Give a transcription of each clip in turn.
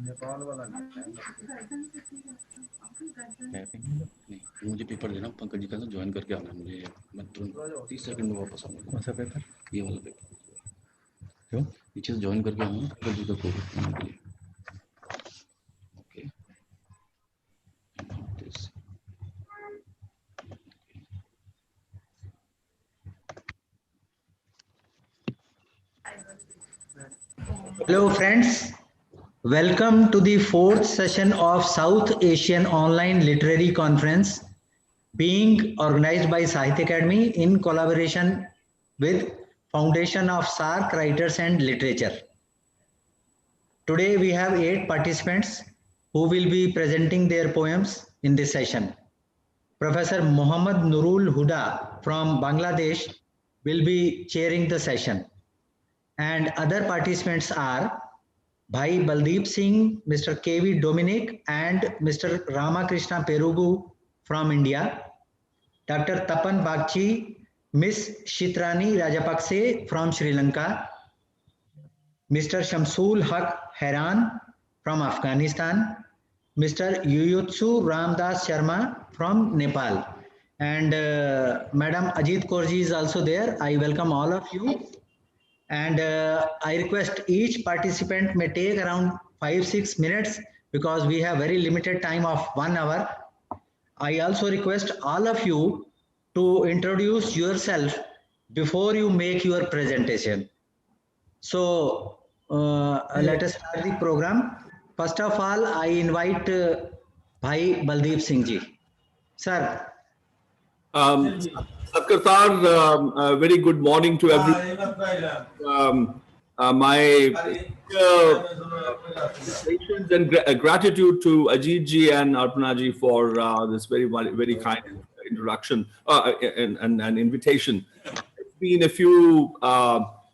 नेपाल वाला नहीं, मुझे पेपर देना पंकज जी का, ज्वाइन करके आना मुझे, मैं तुरंत 30 सेकंड में वापस आऊंगा। कौन सा पेपर? ये वाला पेपर। क्यों? नीचे से ज्वाइन करके आऊंगा पंकज जी का कोर्स करने के लिए। Okay. Hello friends, welcome to the fourth session of South Asian Online Literary Conference being organized by Sahitya Academy in collaboration with Foundation of SAARC Writers and Literature. Today we have 8 participants who will be presenting their poems in this session. Professor Muhammad Nurul Huda from Bangladesh will be chairing the session. And other participants are Bhai Baldeep Singh, Mr. KV Dominic and Mr. Ramakrishna Perugu from India, Dr. Tapan Bagchi, Ms. Chitrani Rajapakse from Sri Lanka, Mr. Shamsul Haq Heran from Afghanistan, Mr. Yuyutsu Ramdas Sharma from Nepal, and Madam Ajit Korji is also there. I welcome all of you. And I request each participant may take around 5-6 minutes because we have very limited time of 1 hour. I also request all of you to introduce yourself before you make your presentation. So let us start the program. First of all, I invite Bhai Baldeep Singh ji. Sir. Satkartar, very good morning to everyone. My congratulations and gratitude to Ajit ji and Arpana ji for this very kind introduction and invitation. It's been a few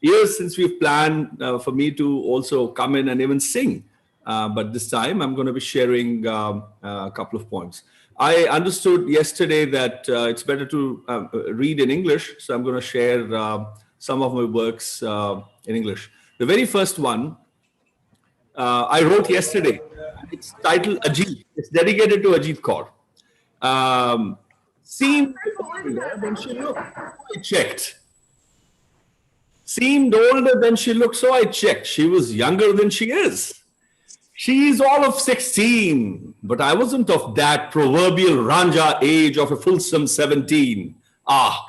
years since we've planned for me to also come in and even sing. But this time I'm going to be sharing a couple of poems. I understood yesterday that it's better to read in English, so I'm going to share some of my works in English. The very first one I wrote yesterday. It's titled Ajit. It's dedicated to Ajit Kaur. Seemed older than she looked. I checked. Seemed older than she looked, so I checked. She was younger than she is. She's all of 16, but I wasn't of that proverbial Ranja age of a fulsome 17. I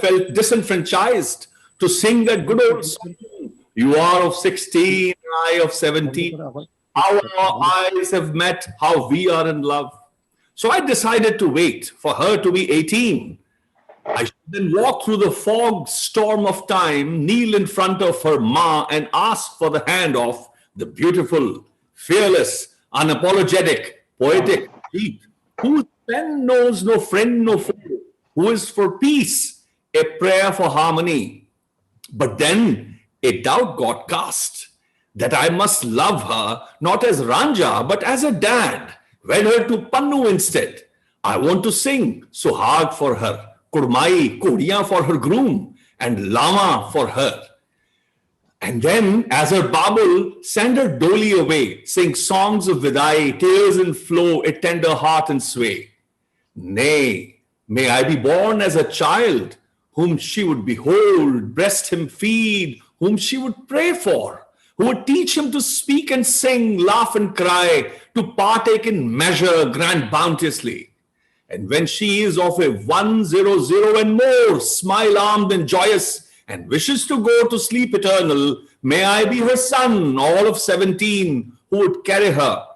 felt disenfranchised to sing that good old song. You are of 16, I of 17. How our eyes have met, how we are in love. So I decided to wait for her to be 18. I should then walk through the fog storm of time, kneel in front of her ma and ask for the hand of the beautiful, fearless, unapologetic, poetic Ajit, whose pen knows no friend, no foe, who is for peace, a prayer for harmony. But then a doubt got cast that I must love her not as Ranja, but as a dad. Wed her to Pannu instead. I want to sing Suhag for her, Kurmai, Kodiya for her groom, and Lama for her. And then, as her Babul, send her Doli away, sing songs of Vidai, tears in flow, a tender heart and sway. Nay, may I be born as a child, whom she would behold, breast him feed, whom she would pray for, who would teach him to speak and sing, laugh and cry, to partake in measure grant bounteously. And when she is of a 100 and more, smile-armed and joyous, and wishes to go to sleep eternal, may I be her son, all of 17, who would carry her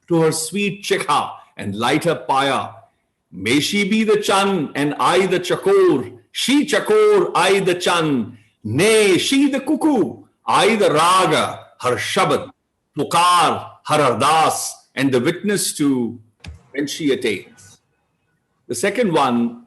to her sweet Chikha and light her paya. May she be the Chan and I the Chakor, she Chakor, I the Chan, nay, she the cuckoo, I the Raga, her Shabad, Pukar, her Ardas, and the witness to when she attains. The second one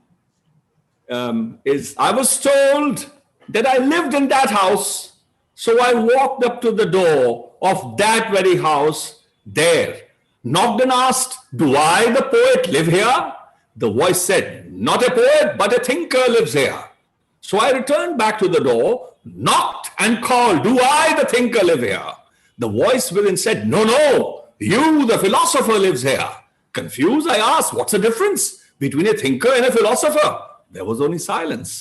is, I was told that I lived in that house, so I walked up to the door of that very house there, knocked and asked, do I, the poet, live here? The voice said, not a poet, but a thinker lives here. So I returned back to the door, knocked and called, "Do I, the thinker, live here?" The voice within said, "No, no, you, the philosopher, lives here." Confused, I asked, "What's the difference between a thinker and a philosopher?" There was only silence.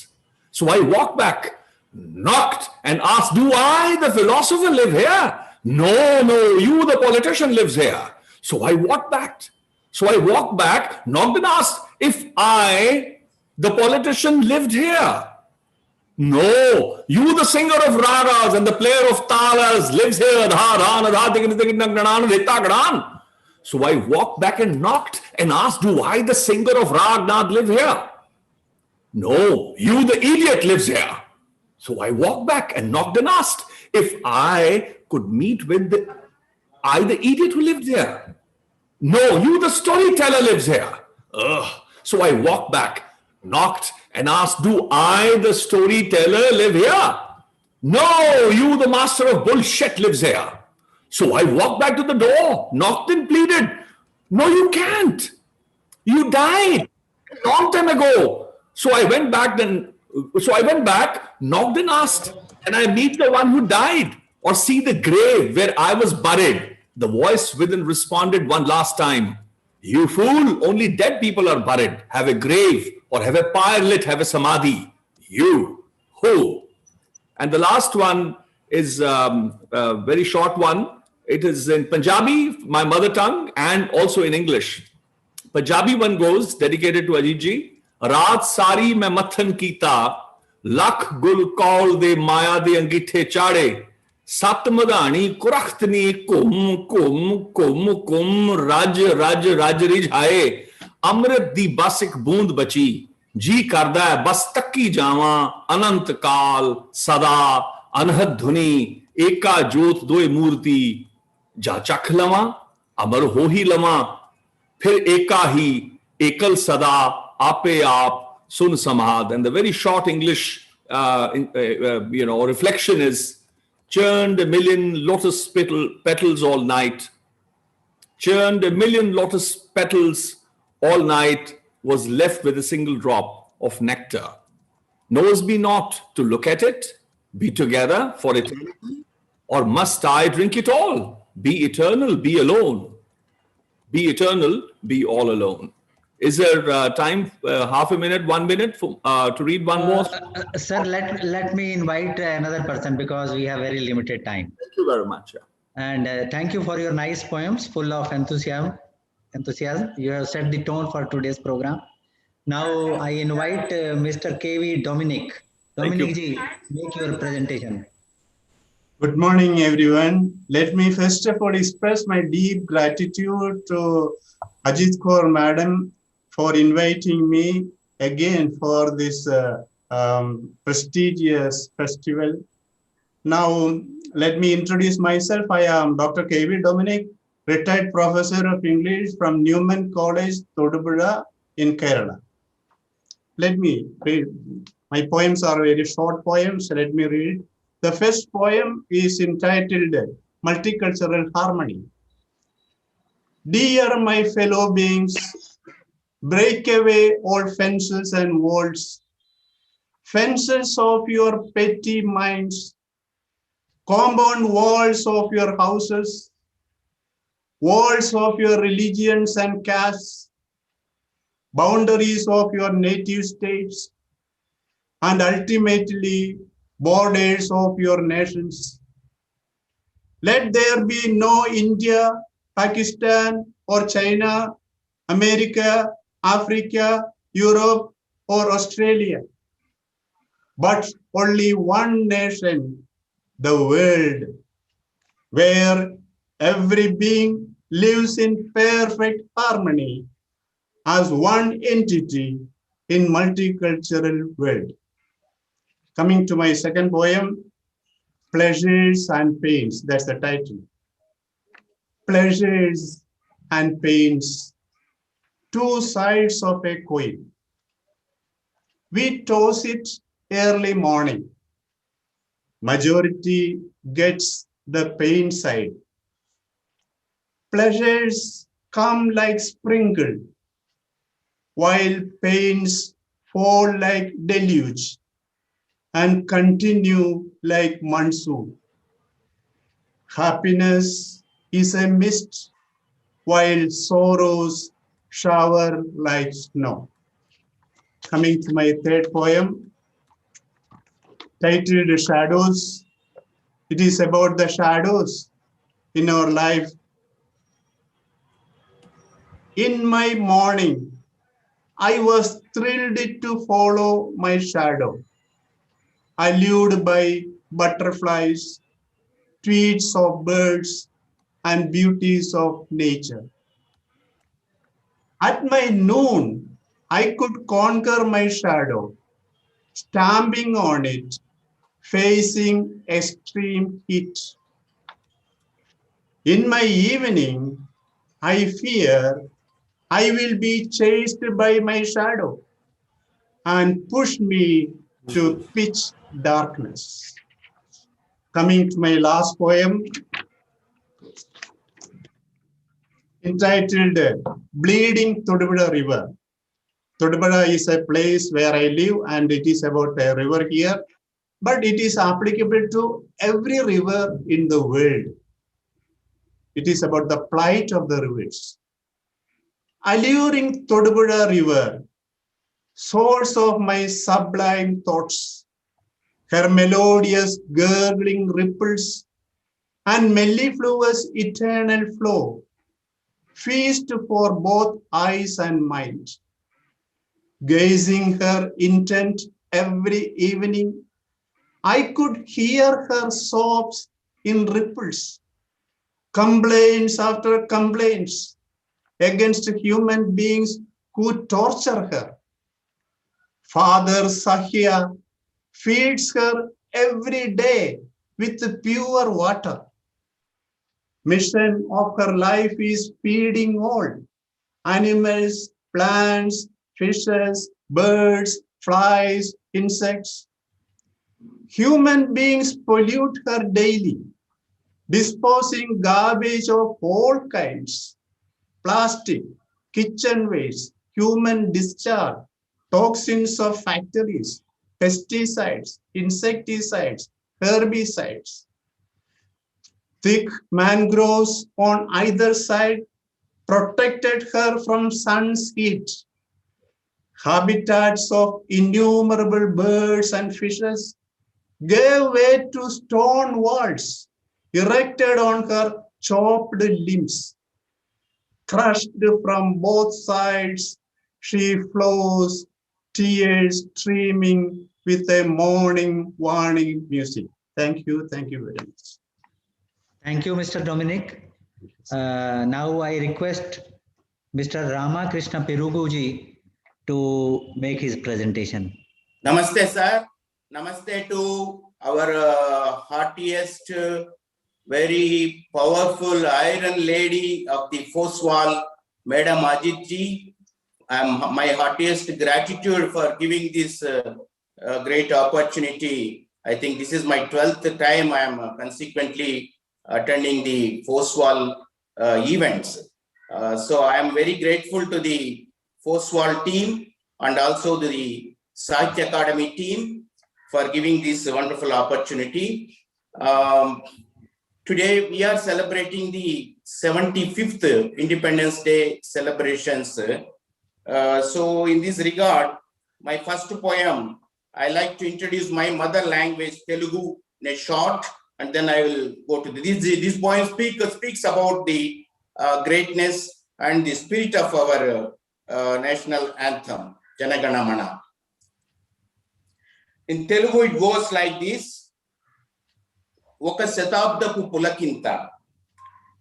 So I walked back, knocked and asked, "Do I, the philosopher, live here?" "No, no, you, the politician, lives here." So I walked back. Knocked and asked if I, the politician, lived here. "No, you, the singer of ragas and the player of talas, lives here." So I walked back and knocked and asked, "Do I, the singer of Ragnad, live here?" "No, you, the idiot, lives here." So I walked back and knocked and asked if I could meet with the idiot who lived there. "No, you, the storyteller, lives here." Ugh. So I walked back, knocked and asked, "Do I, the storyteller, live here?" "No, you, the master of bullshit, lives here." So I walked back to the door, knocked and pleaded, "No, you can't. You died a long time ago." So I went back, knocked and asked, "Can I meet the one who died or see the grave where I was buried?" The voice within responded one last time, "You fool, only dead people are buried, have a grave or have a pyre lit, have a samadhi. You, who?" And the last one is a very short one. It is in Punjabi, my mother tongue, and also in English. Punjabi one goes, dedicated to Ajit ji. "Raat sari mein mathan kita, lakh gul kaul de maya de angithe chade. Sat madhani kurachtni kum kum kum kum raj raj raj rijhaye. Amrit di bas ik boond bachi. जी करदा है बस तक्की जावा अनंत काल सदा अनहद धुनी एका जोत दोए मूर्ति जा चख लवा अमर हो ही लवा फिर एका ही एकल सदा आपे आप सुन समाद." And the very short English reflection is, "Churned a million lotus petals all night, churned a million lotus petals all night, was left with a single drop of nectar. Knows me not to look at it, be together for eternity, or must I drink it all? Be eternal, be alone. Be eternal, be all alone." Is there time, half a minute, 1 minute to read one more? Sir, let me invite another person because we have very limited time. Thank you very much. And thank you for your nice poems, full of enthusiasm. You have set the tone for today's program. Now I invite Mr. KV Dominic. Dominic ji, make your presentation. Good morning, everyone. Let me first of all express my deep gratitude to Ajit Kaur Madam for inviting me again for this prestigious festival. Now, let me introduce myself. I am Dr. KV Dominic, retired professor of English from Newman College, Thodupuzha in Kerala. Let me read. My poems are very short poems. Let me read. The first poem is entitled Multicultural Harmony. Dear my fellow beings, break away all fences and walls, fences of your petty minds, compound walls of your houses, walls of your religions and castes, boundaries of your native states, and ultimately borders of your nations. Let there be no India, Pakistan, or China, America, Africa, Europe, or Australia, but only one nation, the world, where every being lives in perfect harmony as one entity in multicultural world. Coming to my second poem, Pleasures and Pains, that's the title. Pleasures and pains, two sides of a coin. We toss it early morning. Majority gets the pain side. Pleasures come like sprinkle, while pains fall like deluge. and continue like monsoon. Happiness is a mist, while sorrows shower like snow. Coming to my third poem, titled Shadows. It is about the shadows in our life. In my morning, I was thrilled to follow my shadow, allured by butterflies, tweets of birds, and beauties of nature. At my noon, I could conquer my shadow, stamping on it, facing extreme heat. In my evening, I fear I will be chased by my shadow and push me to pitch darkness. Coming to my last poem, entitled Bleeding Thodupuzha River. Thodupuzha is a place where I live, and it is about a river here, but it is applicable to every river in the world. It is about the plight of the rivers. Alluring Thodupuzha River, source of my sublime thoughts, her melodious gurgling ripples and mellifluous eternal flow, feast for both eyes and mind. Gazing her intent every evening, I could hear her sobs in ripples, complaints after complaints against human beings who torture her. Father Sahya feeds her every day with pure water. Mission of her life is feeding all animals, plants, fishes, birds, flies, insects. Human beings pollute her daily, disposing garbage of all kinds, plastic, kitchen waste, human discharge, toxins of factories, pesticides, insecticides, herbicides. Thick mangroves on either side protected her from sun's heat. Habitats of innumerable birds and fishes gave way to stone walls erected on her chopped limbs. Crushed from both sides, she flows, tears streaming with a morning warning music. Thank you very much. Thank you, Mr. Dominic. Now I request Mr. Ramakrishna Peruguji to make his presentation. Namaste, sir. Namaste to our heartiest, very powerful Iron Lady of the Foswal, Madam Ajit ji. My heartiest gratitude for giving this great opportunity. I think this is my 12th time I am consequently attending the Foswal events. So I am very grateful to the Foswal team and also to the SAARC Academy team for giving this wonderful opportunity. Today we are celebrating the 75th Independence Day celebrations. So in this regard, my first poem, I like to introduce my mother language, Telugu, in a short, and then I will go to this poem speaks about the greatness and the spirit of our national anthem, Jana Gana Mana. In Telugu, it goes like this. Oka Shatabdapu Pulakinta,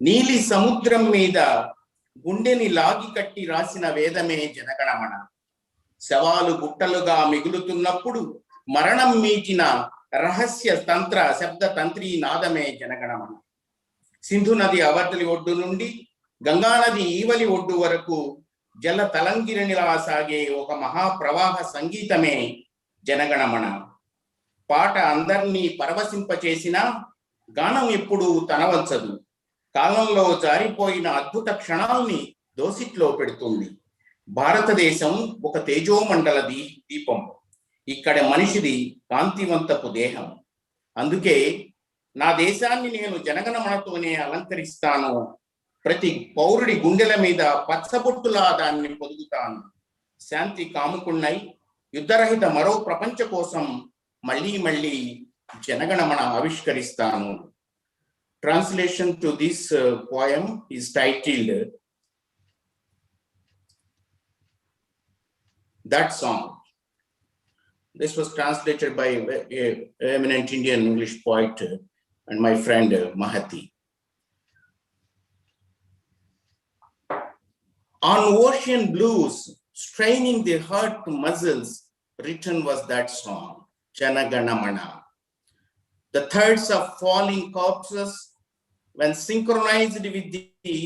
Neeli Samudram Mida, Gundeni Lagi Katti Rasina Vedame Janaganamana. Savalu Guttaluga Migulutunnapudu, Maranam Meetina, Rahasya Tantra, Sabda Tantri Nadame Janaganamana. Sindhu Nadi Avatali Oddu Nundi, Ganga Nadi Ivali Oddu Varaku, Jala Talangiranila Sage, Oka Maha Pravaha Sangitame Janaganamana. పాట అందర్నీ పరవశింపచేసిన గానం ఎప్పుడు తనవంచదు. కాలంలో జారిపోయిన అద్భుత క్షణాల్ని దోసిట్లో పెడుతుంది. భారతదేశం ఒక తేజోమండల దీపం. ఇక్కడ మనిషిది కాంతివంతపు దేహం. అందుకే నా దేశాన్ని నేను జనగణమనతోనే అలంకరిస్తాను. ప్రతి పౌరుడి గుండెల మీద పచ్చబొట్టులా దాన్ని పొదుగుతాను. శాంతి కాముకున్నై యుద్ధరహిత మరో ప్రపంచ కోసం మళ్ళీ మళ్ళీ Jana Gana Mana ఆవిష్కరిస్తాను. Translation to this poem is titled That Song. This was translated by an eminent Indian English poet and my friend Mahati. On ocean blues, straining the hurt muscles, written was that song, Jana Gana Mana. The thirds of falling corpses, when synchronized with the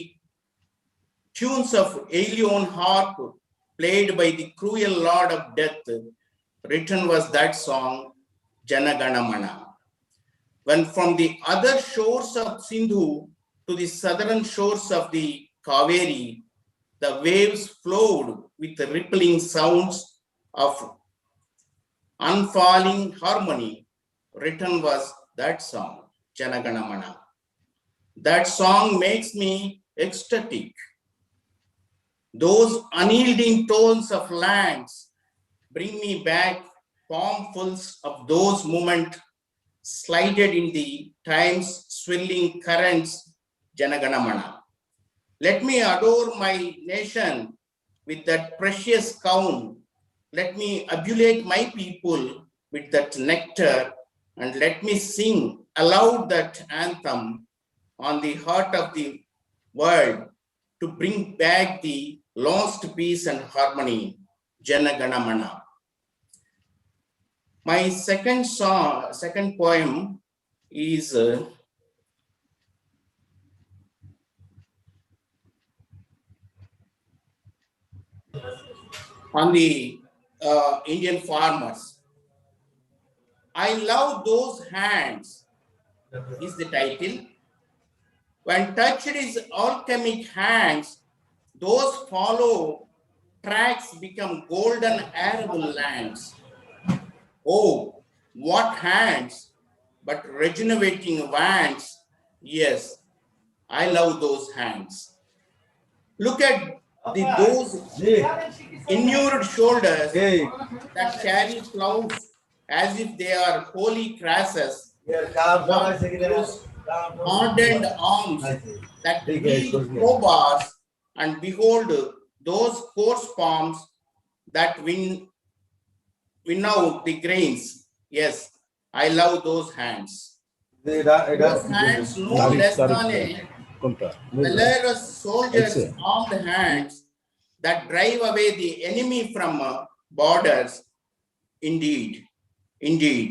tunes of alien harp played by the cruel lord of death, written was that song, Jana Gana Mana. When from the other shores of Sindhu to the southern shores of the Kaveri, the waves flowed with the rippling sounds of unfalling harmony, written was that song, Jana Gana Mana. That song makes me ecstatic. Those unyielding tones of lands bring me back palmfuls of those moments slided in the time's swirling currents, Jana Gana Mana. Let me adore my nation with that precious crown. Let me adulate my people with that nectar, and let me sing aloud that anthem on the heart of the world to bring back the lost peace and harmony, Jana Gana Mana. My second poem is on the Indian farmers. I love those hands is the title. When touched his alchemic hands, those follow tracks become golden arable lands. Oh, what hands, but regenerating wands. Yes, I love those hands. Look at those inured shoulders that carry clouds as if they are holy crasses. Those hardened arms that wield crowbars, and behold those coarse palms that win out the grains. Yes, I love those hands. Those hands no less than a valorous soldier's armed hands that drive away the enemy from borders. Indeed, indeed.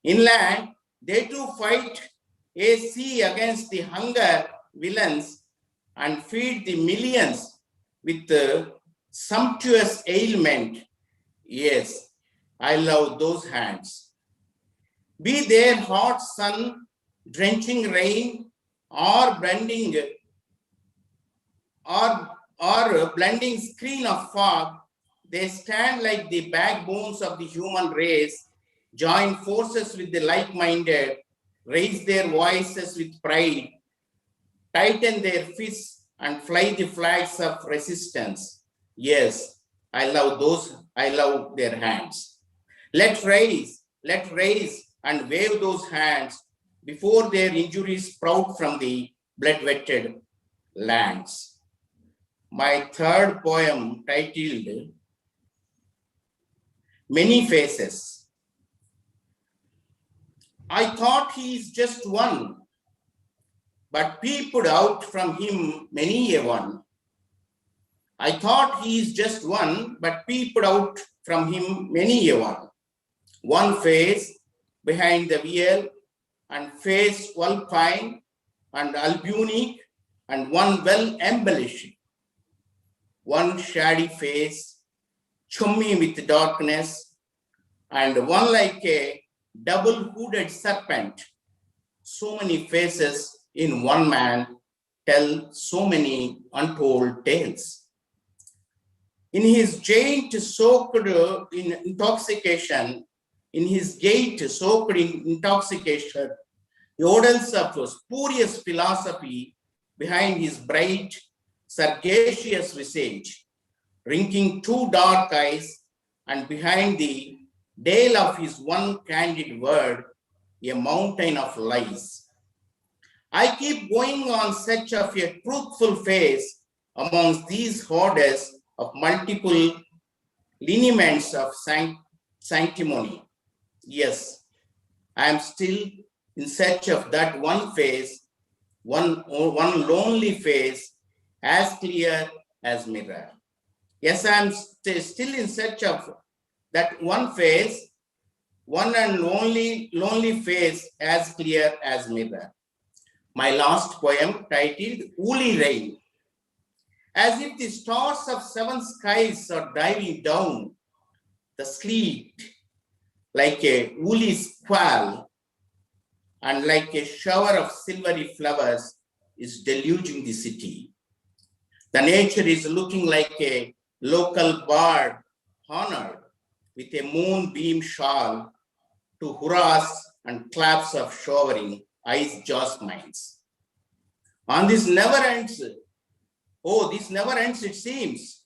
Inland, they too fight a sea against the hunger villains and feed the millions with sumptuous ailment. Yes, I love those hands. Be there hot sun, drenching rain, or blending screen of fog, they stand like the backbones of the human race, join forces with the like-minded, raise their voices with pride, tighten their fists and fly the flags of resistance. Yes, I love their hands. Let's raise and wave those hands before their injuries sprout from the blood-wetted lands. My third poem, titled Many Faces. I thought he is just one, but peeped out from him many a one. I thought he is just one, but peeped out from him many a one. One face behind the veil, and face vulpine and albunic, and one well embellished. One shady face, chummy with darkness, and one like a double-hooded serpent. So many faces in one man tell so many untold tales. In his gait soaked in intoxication, yodels of spurious philosophy behind his bright, sagacious visage, wrinking two dark eyes, and behind the dale of his one candid word, a mountain of lies. I keep going on such of a truthful face amongst these hordes of multiple lineaments of sanctimony. Yes, I am still in search of that one face, one lonely face, as clear as mirror. Yes, I am still in search of that one face, one and only lonely face, as clear as mirror. My last poem, titled Woolly Rain. As if the stars of seven skies are diving down, the sleet like a woolly squall and like a shower of silvery flowers is deluging the city. The nature is looking like a local bard honored with a moonbeam shawl to hurrahs and claps of showering ice jasmines. And this never ends. Oh, this never ends, it seems.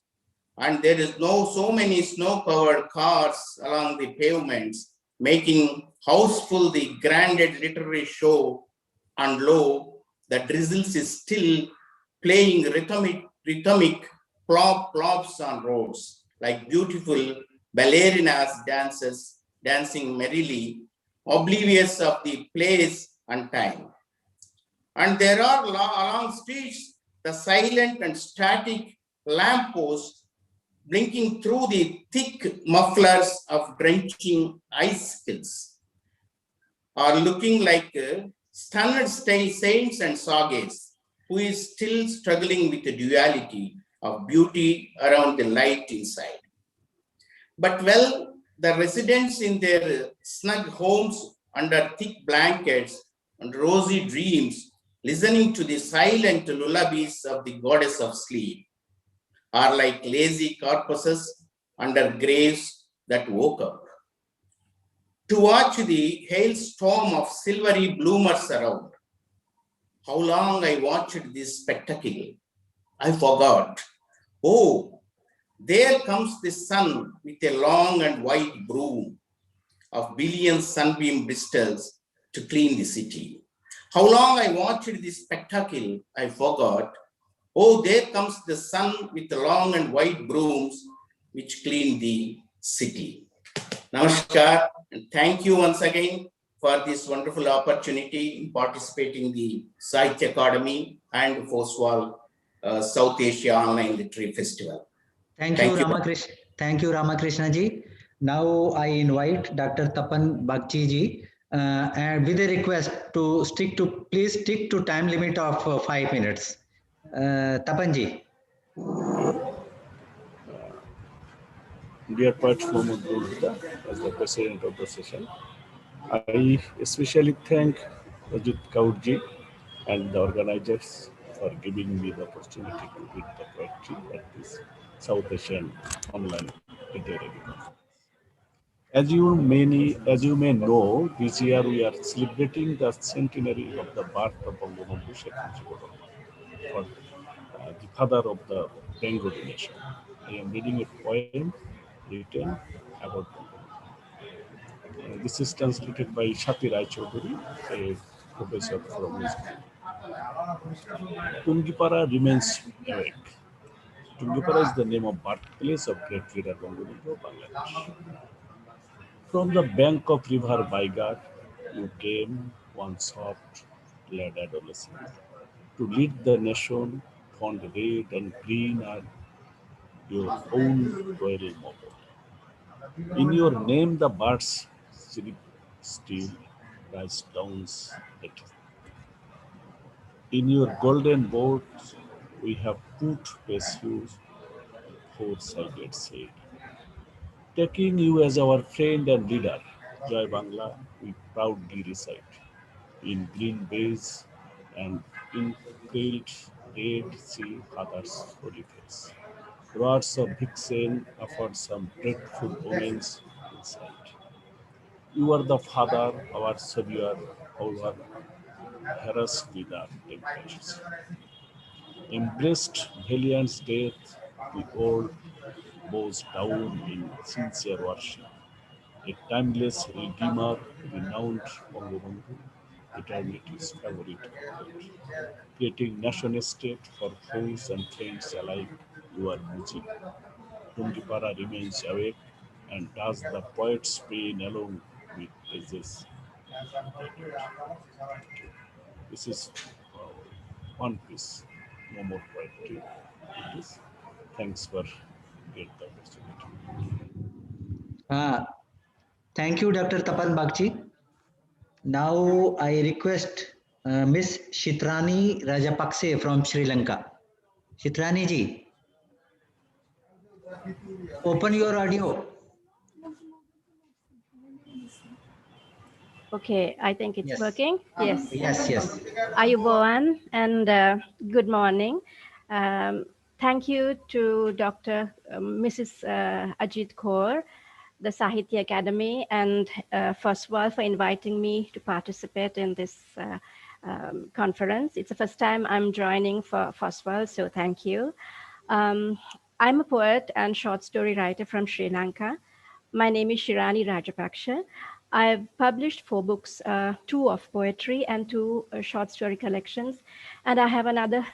And there is so many snow-covered cars along the pavements, making houseful the granted literary show, and lo, the drizzles is still playing rhythmic plops on roads, like beautiful ballerinas dancing merrily, oblivious of the place and time. And there are along streets the silent and static lampposts blinking through the thick mufflers of drenching icicles, are looking like stunned saints and sages who is still struggling with the duality of beauty around the light inside. But well, the residents in their snug homes under thick blankets and rosy dreams, listening to the silent lullabies of the goddess of sleep, are like lazy corpses under graves that woke up. To watch the hailstorm of silvery bloomers around. How long I watched this spectacle, I forgot. Oh, there comes the sun with a long and white broom of billion sunbeam bristles to clean the city. How long I watched this spectacle, I forgot. Oh, there comes the sun with the long and white brooms which clean the city. Namaskar, and thank you once again for this wonderful opportunity in participating in the Sahitya Academy and Foswal South Asia Online Literary Festival. Thank you, Ramakrishna. Thank you, Ramakrishna ji. Now I invite Dr. Tapan Bagchi ji, and with a request to please stick to time limit of 5 minutes. Tapan ji. Dear Pat Mohammed Gupta, as the president of the session, I especially thank Rajit Kaurji and the organizers for giving me the opportunity to read the poetry at this South Asian online literary conference. As you may know, this year we are celebrating the centenary of the birth of Bangabandhu Sheikh Mujibur Rahman, the father of the Bengali nation. I am reading a poem written about Bengali. This is translated by Shati Rai Chaudhuri, a professor from Wisdom. Tungipara remains awake. Tungipara is the name of birthplace of great leader Bangabandhu of Bangladesh. From the bank of river Baigar, you came one soft, glad adolescent to lead the nation, fond red and green are your own royal motto. In your name, the birds still rise downs. In your golden boat, we have put pursues four-sided sail. Taking you as our friend and leader, Jai Bangla, we proudly recite in green bays and in pearled red sea father's holy face. The words of Vixen offered some dreadful omens inside. You are the Father, our Savior, over harassed with our tempests. Embraced valiant's death, the old bows down in sincere worship. A timeless redeemer, renowned Bangabandhu, eternity's favorite poet. Creating nation state for foes and friends alike, you are music. Tungipara remains awake and does the poet's pain along with praises. This is uh, one piece, no more poetry. Please. Thanks for getting the opportunity. Thank you, Dr. Tapan Bagchi. Now I request Miss Chitrani Rajapakse from Sri Lanka. Chitrani ji, open your audio. Okay, I think it's Yes. working. Yes. Yes. Ayubowan and good morning. Thank you to Dr. Mrs. Ajit Kaur, the Sahitya Academy, and first of all for inviting me to participate in this conference. It's the first time I'm joining for first of all, so thank you. I'm a poet and short story writer from Sri Lanka. My name is Shirani Rajapaksha. I've published 4 books, 2 of poetry and 2 short story collections. And I have another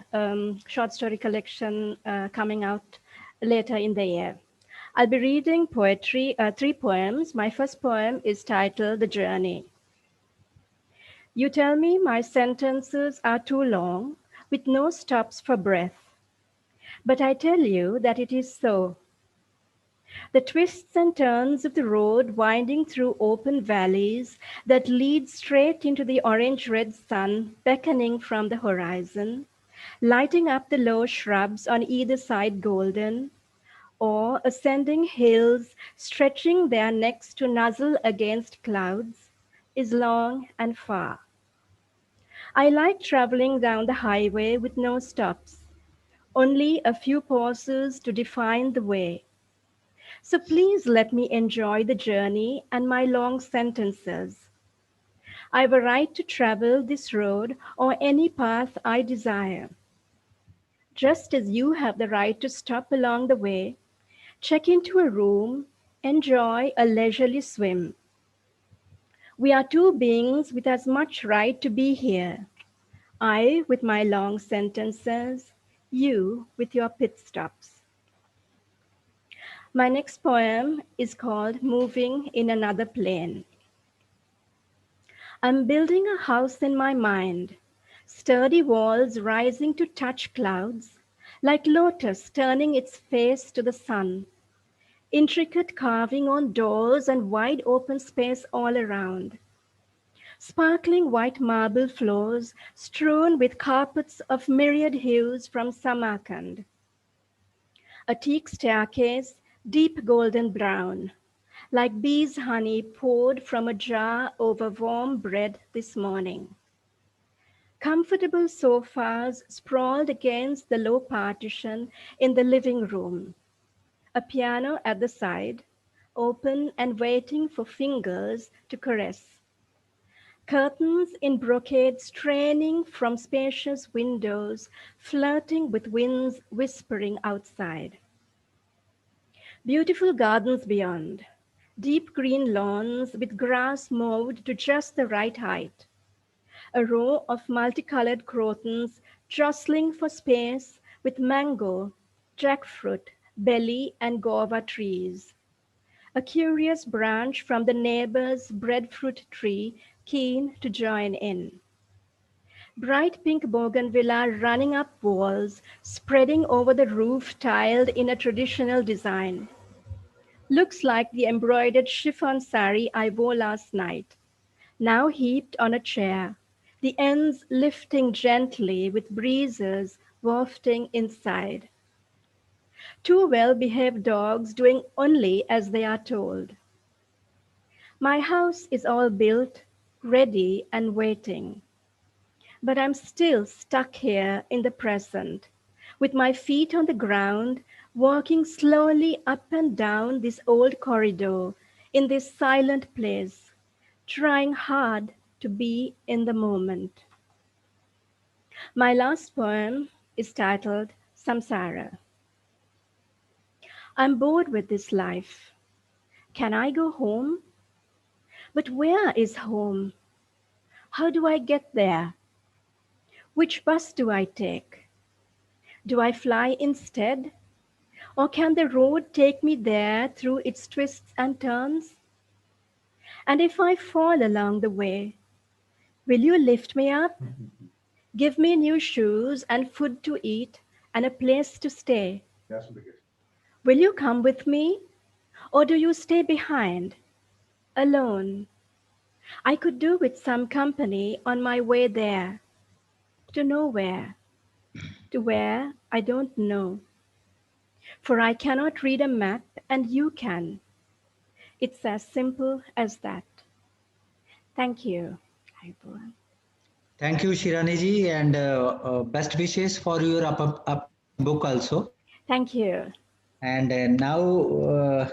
short story collection coming out later in the year. I'll be reading poetry, 3 poems. My first poem is titled The Journey. You tell me my sentences are too long, with no stops for breath. But I tell you that it is so. The twists and turns of the road winding through open valleys that lead straight into the orange-red sun beckoning from the horizon, lighting up the low shrubs on either side golden, or ascending hills stretching their necks to nuzzle against clouds, is long and far. I like traveling down the highway with no stops, only a few pauses to define the way. So please let me enjoy the journey and my long sentences. I have a right to travel this road or any path I desire. Just as you have the right to stop along the way, check into a room, enjoy a leisurely swim. We are 2 beings with as much right to be here. I with my long sentences, you with your pit stops. My next poem is called Moving in Another Plane. I'm building a house in my mind, sturdy walls rising to touch clouds, like lotus turning its face to the sun, intricate carving on doors and wide open space all around. Sparkling white marble floors strewn with carpets of myriad hues from Samarkand. A teak staircase, deep golden brown, like bees' honey poured from a jar over warm bread this morning. Comfortable sofas sprawled against the low partition in the living room. A piano at the side, open and waiting for fingers to caress. Curtains in brocade straining from spacious windows, flirting with winds whispering outside. Beautiful gardens beyond, deep green lawns with grass mowed to just the right height. A row of multicolored crotons jostling for space with mango, jackfruit, belly, and guava trees. A curious branch from the neighbor's breadfruit tree keen to join in. Bright pink bougainvillea running up walls, spreading over the roof tiled in a traditional design. Looks like the embroidered chiffon sari I wore last night, now heaped on a chair, the ends lifting gently with breezes wafting inside. 2 well-behaved dogs doing only as they are told. My house is all built, ready and waiting. But I'm still stuck here in the present, with my feet on the ground, walking slowly up and down this old corridor in this silent place, trying hard to be in the moment. My last poem is titled Samsara. I'm bored with this life. Can I go home? But where is home? How do I get there? Which bus do I take? Do I fly instead? Or can the road take me there through its twists and turns? And if I fall along the way, will you lift me up? Give me new shoes and food to eat and a place to stay. Will you come with me? Or do you stay behind, alone? I could do with some company on my way there, to nowhere, to where I don't know. For I cannot read a map and you can. It's as simple as that. Thank you. Thank you, Chitrani ji, and best wishes for your upcoming book also. Thank you. And now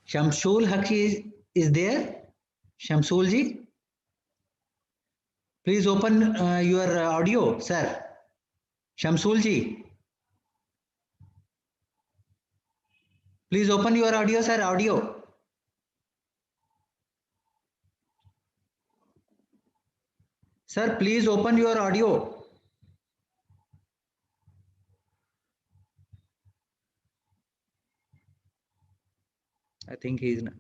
Shamsul Haki is there. Shamsul ji, please open your audio, sir. Shamsul ji, please open your audio, sir. Audio. Sir, please open your audio. I think he is not.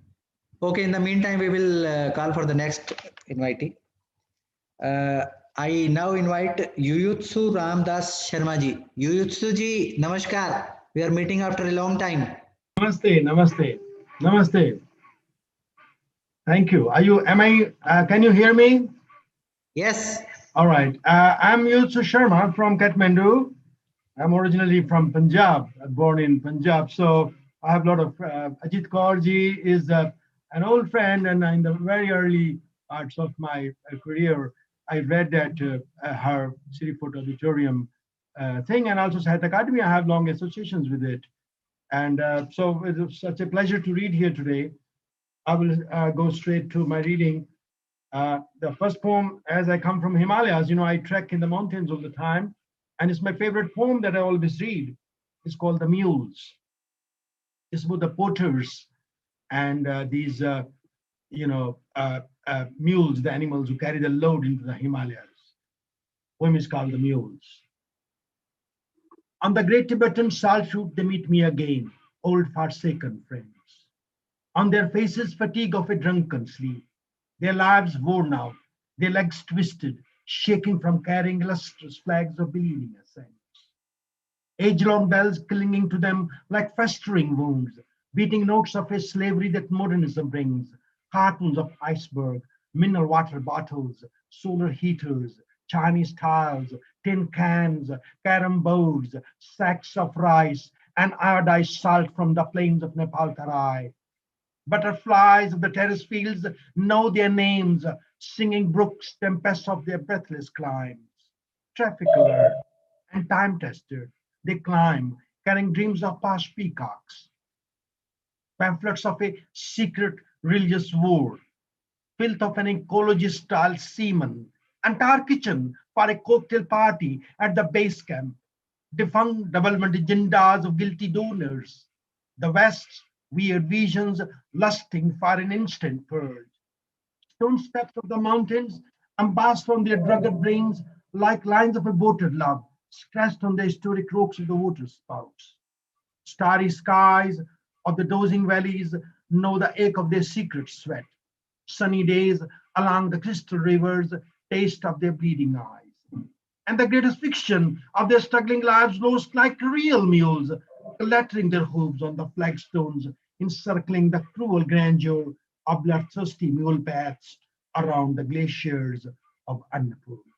Okay, in the meantime, we will call for the next invitee. I now invite Yuyutsu Ramdas Sharma ji. Yuyutsu ji, namaskar. We are meeting after a long time. Namaste, namaste, namaste. Thank you. Can you hear me? Yes. All right. I'm Yuyutsu Sharma from Kathmandu. I'm originally from Punjab, born in Punjab. So I have a lot of, Ajit Kaur ji is an old friend, and in the very early parts of my career, I read that her Sirifort Auditorium thing, and also Sahitya Academy. I have long associations with it. And so it's such a pleasure to read here today. I will go straight to my reading. The first poem, as I come from Himalayas, I trek in the mountains all the time. And it's my favorite poem that I always read. It's called The Mules. It's about the porters and these, mules, the animals who carry the load into the Himalayas. Poem is called The Mules. On the great Tibetan salt route, they meet me again, old forsaken friends. On their faces, fatigue of a drunken sleep, their lives worn out, their legs twisted, shaking from carrying lustrous flags of believing ascents. Age-long bells clinging to them like festering wounds, beating notes of a slavery that modernism brings, cartons of iceberg, mineral water bottles, solar heaters, Chinese tiles, tin cans, carom boards, sacks of rice, and iodized salt from the plains of Nepal Tarai. Butterflies of the terrace fields know their names, singing brooks, tempests of their breathless climes. Traffic alert and time tested, they climb, carrying dreams of past peacocks. Pamphlets of a secret religious war, filth of an ecologist-style seaman, entire kitchen for a cocktail party at the base camp, defunct development agendas of guilty donors, the West's weird visions lusting for an instant purge. Stone steps of the mountains embossed from their drugged brains like lines of a boated love, scratched on the historic rocks of the water spouts. Starry skies of the dozing valleys know the ache of their secret sweat. Sunny days along the crystal rivers, taste of their bleeding eyes. And the greatest fiction of their struggling lives lost like real mules, clattering their hooves on the flagstones, encircling the cruel grandeur of bloodthirsty mule paths around the glaciers of Annapurna.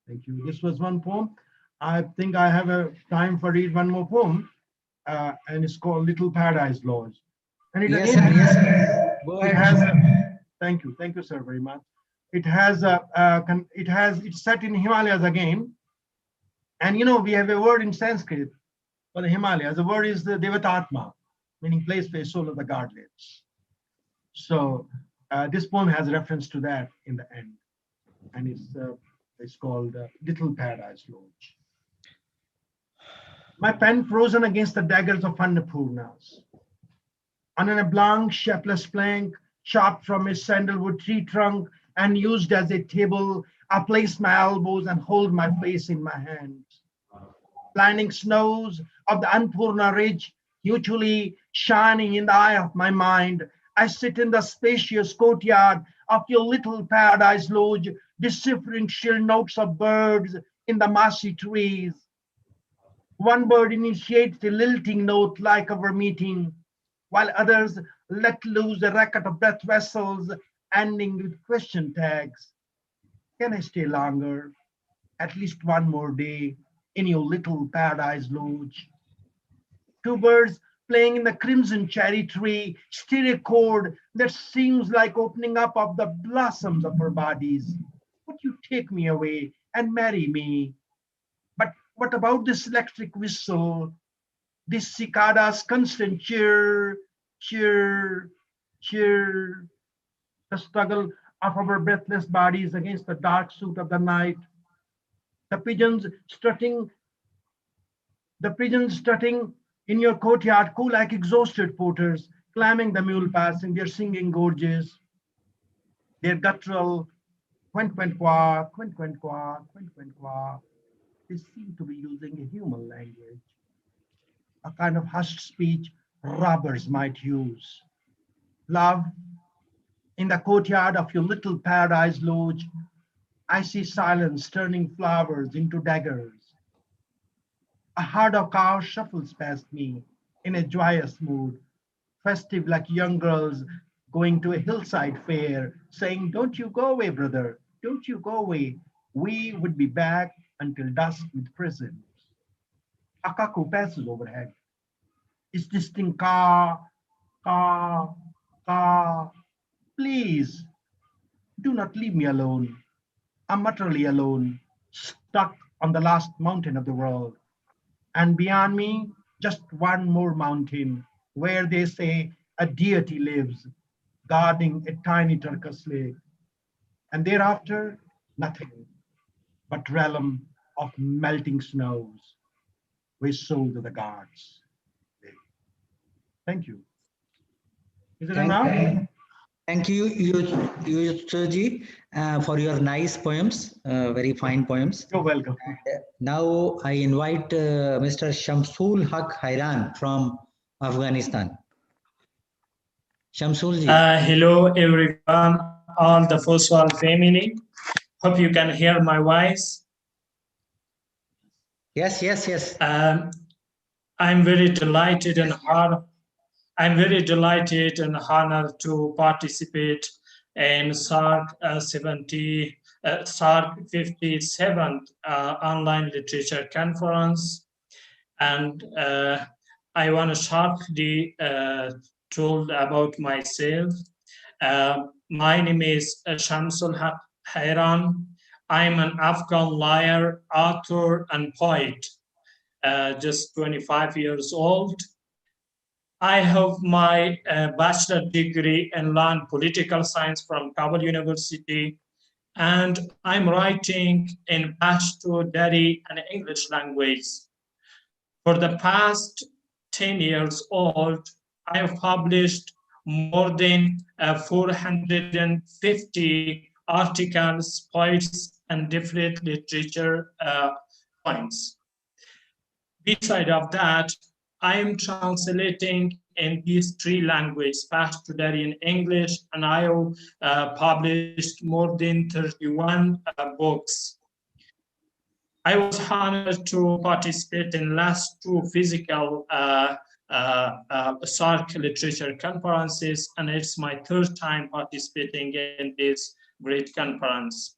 Thank you. This was one poem. I think I have a time for read one more poem, and it's called Little Paradise Lodge. And it Yes, again, sir. Yes, sir. Go ahead. Thank you, sir, very much. It's set in Himalayas again, and we have a word in Sanskrit for the Himalayas. The word is the Devatatma, meaning place where soul of the god lives. So this poem has reference to that in the end, and it's called Little Paradise Lodge. My pen frozen against the daggers of Annapurnas. On an oblong, shapeless plank, chopped from a sandalwood tree trunk and used as a table, I place my elbows and hold my face in my hands. Blinding snows of the Annapurna ridge, hugely shining in the eye of my mind, I sit in the spacious courtyard of your little paradise lodge, deciphering shrill notes of birds in the mossy trees. One bird initiates a lilting note like our meeting, while others let loose a racket of breath vessels ending with question tags. Can I stay longer? At least one more day in your little paradise lodge. Two birds playing in the crimson cherry tree stir a chord that seems like opening up of the blossoms of our bodies. Would you take me away and marry me? But what about this electric whistle? This cicada's constant chirr, chirr, chirr. The struggle of our breathless bodies against the dark suit of the night. The pigeons strutting in your courtyard, cool like exhausted porters, climbing the mule paths in their singing gorges. Their guttural quent quent qua, quent quent qua, quent quent qua. They seem to be using a human language, a kind of hushed speech robbers might use. Love, in the courtyard of your little paradise lodge, I see silence turning flowers into daggers. A herd of cows shuffles past me in a joyous mood, festive like young girls going to a hillside fair, saying, "Don't you go away, brother, don't you go away. We would be back until dusk with presents." A cuckoo passes overhead. Its distinct caw, caw, caw. Please, do not leave me alone. I'm utterly alone, stuck on the last mountain of the world. And beyond me, just one more mountain where they say a deity lives, guarding a tiny turquoise lake. And thereafter, nothing but realm of melting snows where souls of the gods live. Thank you. Is it enough? Thank you, Yuji, for your nice poems, very fine poems. You're welcome. Now I invite Mr. Shamsul Haq Hairan from Afghanistan. Shamsul ji. Hello everyone, all the Foswal family. Hope you can hear my voice. Yes, yes, yes. I'm very delighted and honored to participate in SAARC 57th online literature conference, and I want to shortly told about myself. My name is Shamsul Haq Hairan. I'm an Afghan lawyer, author, and poet, just 25 years old. I have my bachelor degree in law and political science from Kabul University, and I'm writing in Pashto, Dari, and English language. For the past 10 years old, I have published more than 450 articles, poets, and different literature points. Beside of that, I am translating in these three languages, Pashto, Dari, and English, and I have published more than 31 books. I was honored to participate in last two physical SAARC literature conferences, and it's my third time participating in this great conference.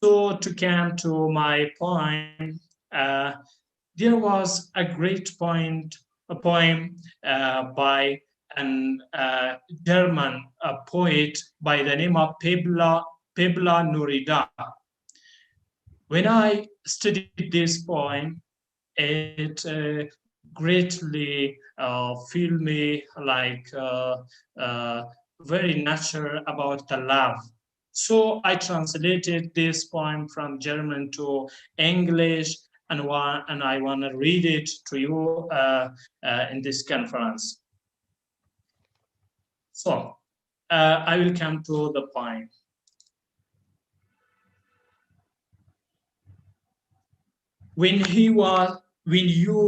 So to come to my point, there was a great poem by an German poet by the name of Pebla Nurida. When I studied this poem, it greatly feel me like very natural about the love. So I translated this poem from German to English, and I want to read it to you in this conference. So I will come to the point. When you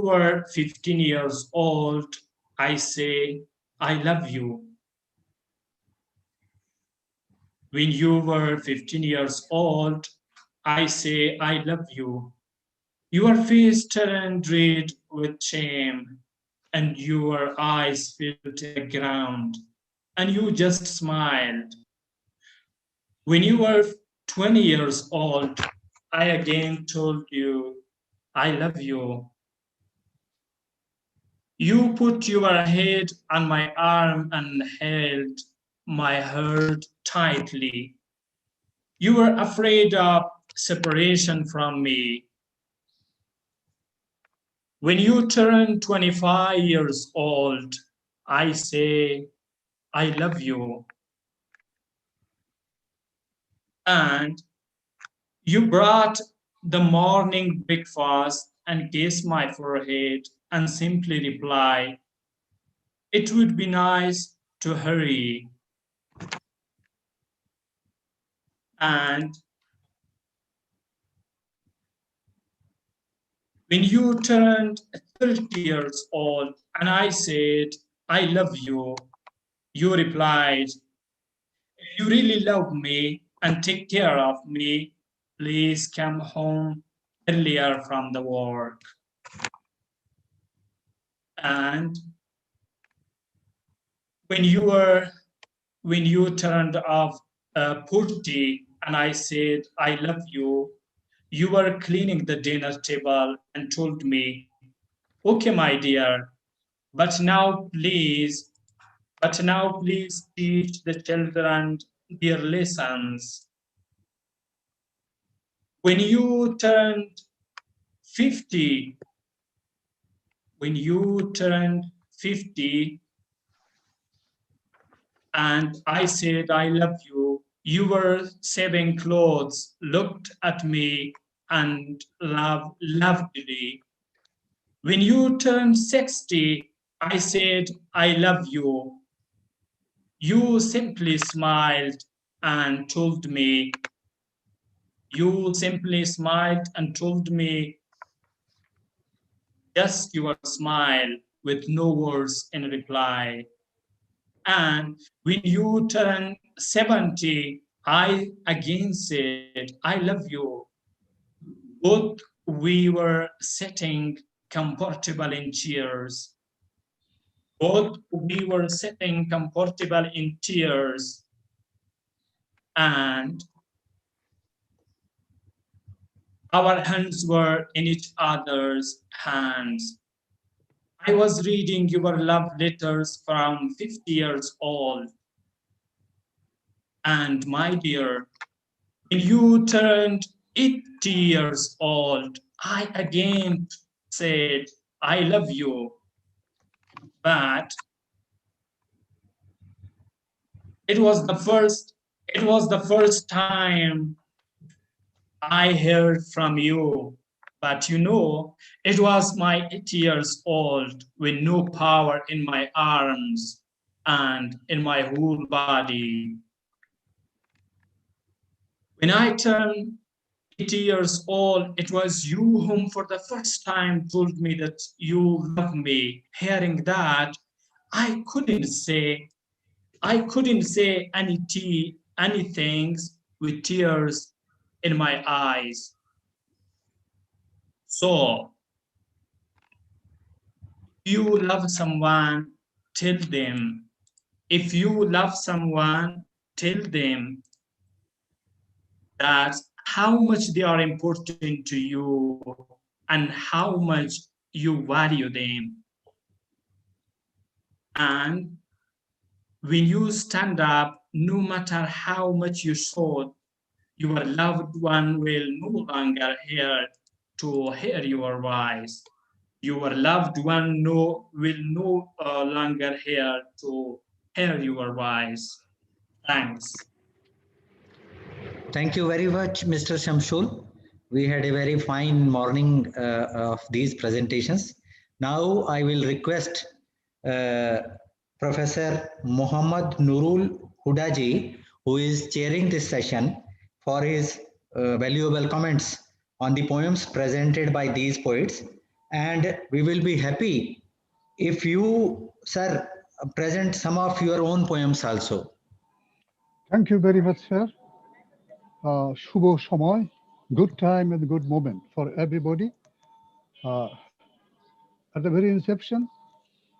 were 15 years old, I say, I love you. When you were 15 years old, I say, I love you. Your face turned red with shame, and your eyes fell to the ground, and you just smiled. When you were 20 years old, I again told you, I love you. You put your head on my arm and held my heart tightly. You were afraid of separation from me. When you turn 25 years old, I say, I love you. And you brought the morning breakfast and kissed my forehead and simply reply, it would be nice to hurry. And when you turned 30 years old and I said, I love you, you replied, if you really love me and take care of me, please come home earlier from the work. And when you turned off 40 and I said, I love you, you were cleaning the dinner table and told me, okay, my dear, but now please teach the children their lessons. When you turned 50, and I said, I love you, you were saving clothes, looked at me and loved me. When you turned 60, I said, I love you. You simply smiled and told me, just your smile with no words in reply. And when you turn 70, I again said, I love you. Both we were sitting comfortable in chairs. And our hands were in each other's hands. I was reading your love letters from 50 years old. And my dear, when you turned 80 years old, I again said, I love you. But it was the first time I heard from you. But you know, it was my 80 years old with no power in my arms and in my whole body. When I turned 80 years old, it was you whom for the first time told me that you love me. Hearing that, I couldn't say anything with tears in my eyes. So, if you love someone, tell them. If you love someone, tell them that how much they are important to you and how much you value them. And when you stand up, no matter how much you shout, your loved one will no longer hear your voice. Your loved one will no longer hear to hear your voice. Thanks. Thank you very much, Mr. Shamshul. We had a very fine morning of these presentations. Now I will request Professor Muhammad Nurul Hudaji, who is chairing this session, for his valuable comments on the poems presented by these poets. And we will be happy if you, sir, present some of your own poems also. Thank you very much, sir. Shubho Shamoy, good time and good moment for everybody. At the very inception,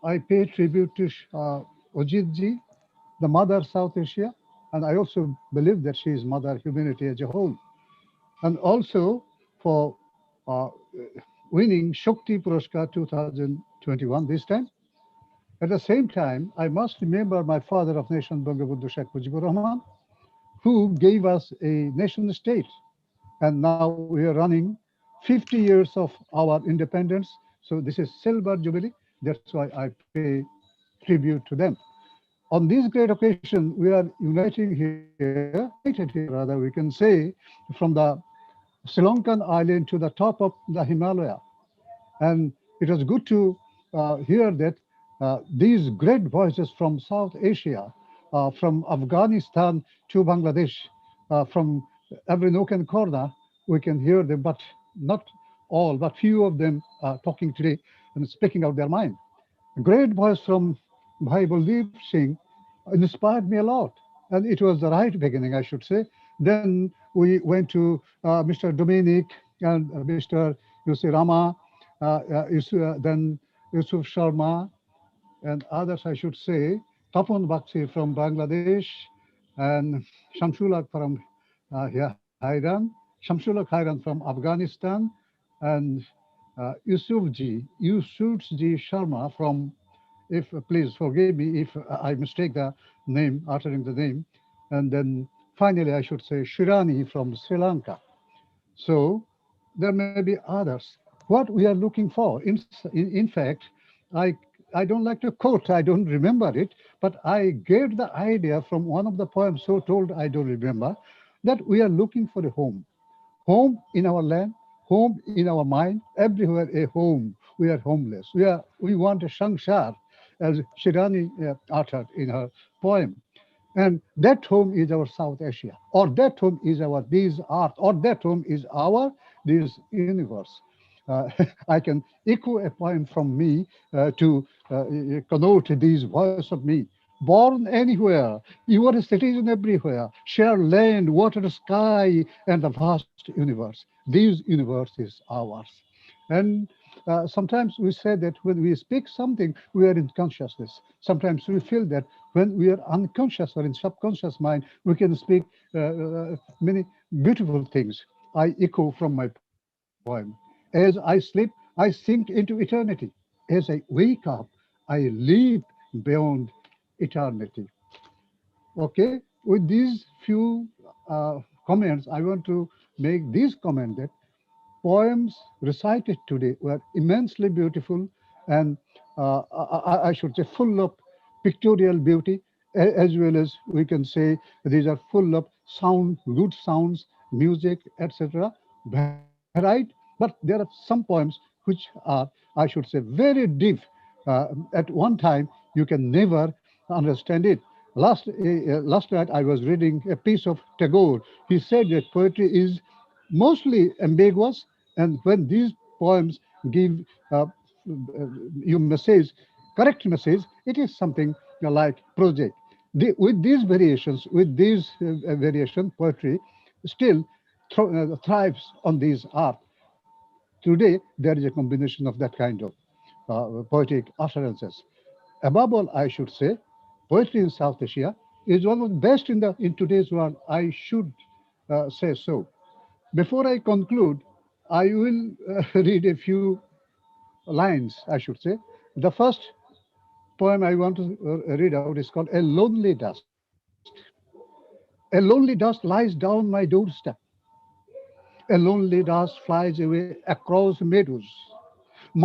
I pay tribute to Ojit ji, the mother South Asia, and I also believe that she is mother humanity as a whole. And also for uh, winning Shakti Puraskar 2021 this time. At the same time, I must remember my father of nation, Bangabandhu Sheikh Mujibur Rahman, who gave us a nation state. And now we are running 50 years of our independence. So this is silver jubilee. That's why I pay tribute to them. On this great occasion, we are united here, rather we can say, from the Sri Lankan island to the top of the Himalaya. And it was good to hear that these great voices from South Asia, from Afghanistan to Bangladesh, from every nook and corner, we can hear them, but not all, but few of them are talking today and speaking out their mind. A great voice from Bhai Baldeep Singh inspired me a lot. And it was the right beginning, I should say. Then we went to Mr. Dominic and Mr. Rama, then Yusuf Sharma, and others, I should say, Tapan Bakshi from Bangladesh, and Shamsulak from Hairan, Shamsulak Hairan from Afghanistan, and Yusufji Sharma from, if please forgive me if I mistake the name, uttering the name, and then finally I should say Chitrani from Sri Lanka. So there may be others. What we are looking for, in fact, I, I don't like to quote, I don't remember it, but I get the idea from one of the poems so told I don't remember, that we are looking for a home. Home in our land, home in our mind, everywhere a home. We are homeless. We want a Shangshar, as Shirani uttered in her poem. And that home is our South Asia, or that home is our this art, or that home is our this universe. Uh, I can echo a poem from me to connote this voice of me. Born anywhere, you are a citizen everywhere. Share land, water, sky, and the vast universe. This universe is ours. And sometimes we say that when we speak something, we are in consciousness. Sometimes we feel that when we are unconscious or in subconscious mind, we can speak many beautiful things. I echo from my poem. As I sleep, I sink into eternity. As I wake up, I live beyond eternity. Okay, with these few comments, I want to make this comment that poems recited today were immensely beautiful and I should say full of pictorial beauty, as well as we can say these are full of sound, good sounds, music, etc. Varied, but there are some poems which are, I should say, very deep. At one time, you can never understand it. Last night, I was reading a piece of Tagore. He said that poetry is mostly ambiguous, and when these poems give you message, correct message, it is something like project. With these variations, poetry still thrives on these art. Today, there is a combination of that kind of poetic utterances. Above all, I should say, poetry in South Asia is one of the best in today's world. I should say so. Before I conclude, I will read a few lines, I should say. The first poem I want to read out is called A Lonely Dust. A lonely dust lies down my doorstep. A lonely dust flies away across meadows.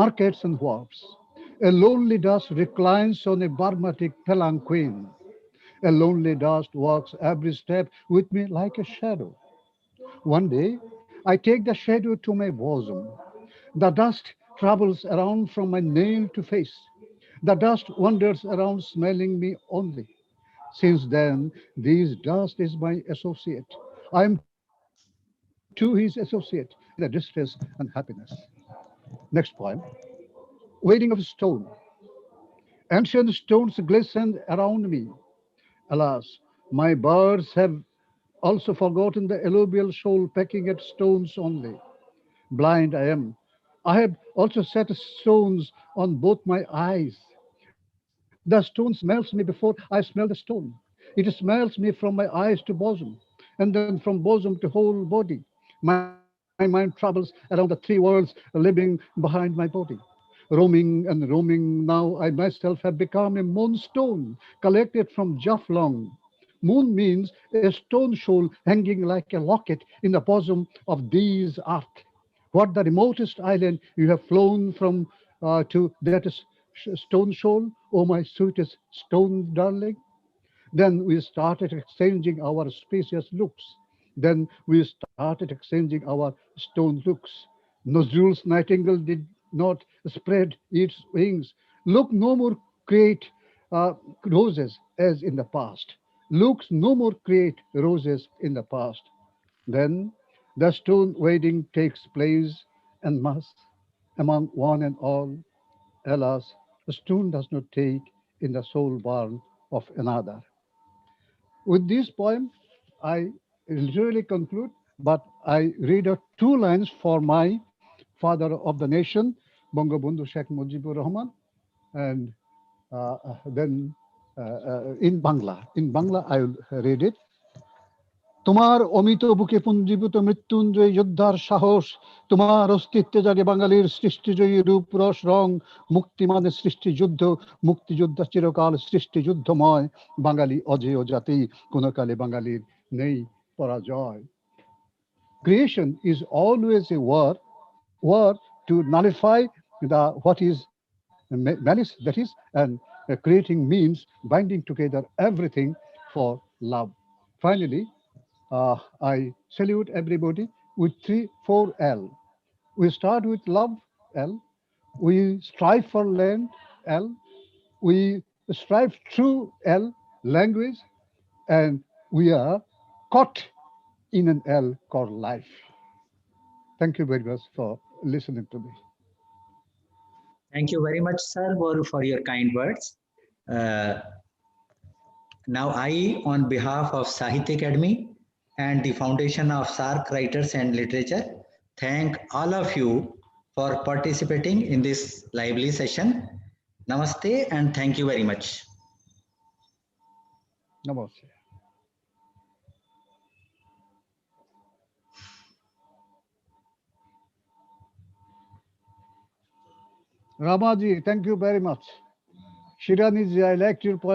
markets and wharves. A lonely dust reclines on a barmatic palanquin. A lonely dust walks every step with me like a shadow. One day, I take the shadow to my bosom. The dust travels around from my nail to face. The dust wanders around smelling me only. Since then, this dust is my associate. I am too his associate in the distress and happiness. Next poem, Wedding of Stone. Ancient stones glistened around me. Alas, my birds have also forgotten the alluvial shoal pecking at stones only. Blind I am. I have also set stones on both my eyes. The stone smells me before I smell the stone. It smells me from my eyes to bosom, and then from bosom to whole body. My mind travels around the three worlds living behind my body. Roaming and roaming, now I myself have become a moonstone collected from Jaflong. Moon means a stone shoal hanging like a locket in the bosom of these earth. What the remotest island you have flown from to that is stone shoal, oh my sweetest stone darling? Then we started exchanging our spacious looks. Then we started exchanging our stone looks. Nozule's nightingale did not spread its wings. Look no more create roses as in the past. Looks no more create roses in the past. Then the stone wedding takes place and must among one and all. Alas, a stone does not take in the soul barn of another. With this poem, I literally conclude, but I read out two lines for my father of the nation, Bangabandhu Sheikh Mujibur Rahman, and then in Bangla. In Bangla, I will read it. তোমার অমিত বুকে পুঞ্জীভূত মৃত্যুঞ্জয়ী যোদ্ধার সাহস, তোমার অস্তিত্বে জাগে বাঙালির সৃষ্টিজয়ী রূপ রস রং, মুক্তি মানে সৃষ্টি যুদ্ধ, মুক্তিযোদ্ধা চিরকাল সৃষ্টি যুদ্ধময়, বাঙালি অজেয় জাতি, কোন কালে বাঙালির নেই পরাজয়। Creation is always a war to nullify the what is malice, that is, and creating means binding together everything for love. Finally, I salute everybody with 4L. We start with love, L. We strive for land, L. We strive through L, language, and we are caught in an L called life. Thank you very much for listening to me. Thank you very much, sir, for your kind words. Now I, on behalf of Sahitya Academy and the Foundation of SAARC Writers and Literature, thank all of you for participating in this lively session. Namaste and thank you very much. Namaste. Ramaji, thank you very much. Shirani ji, I liked your poem.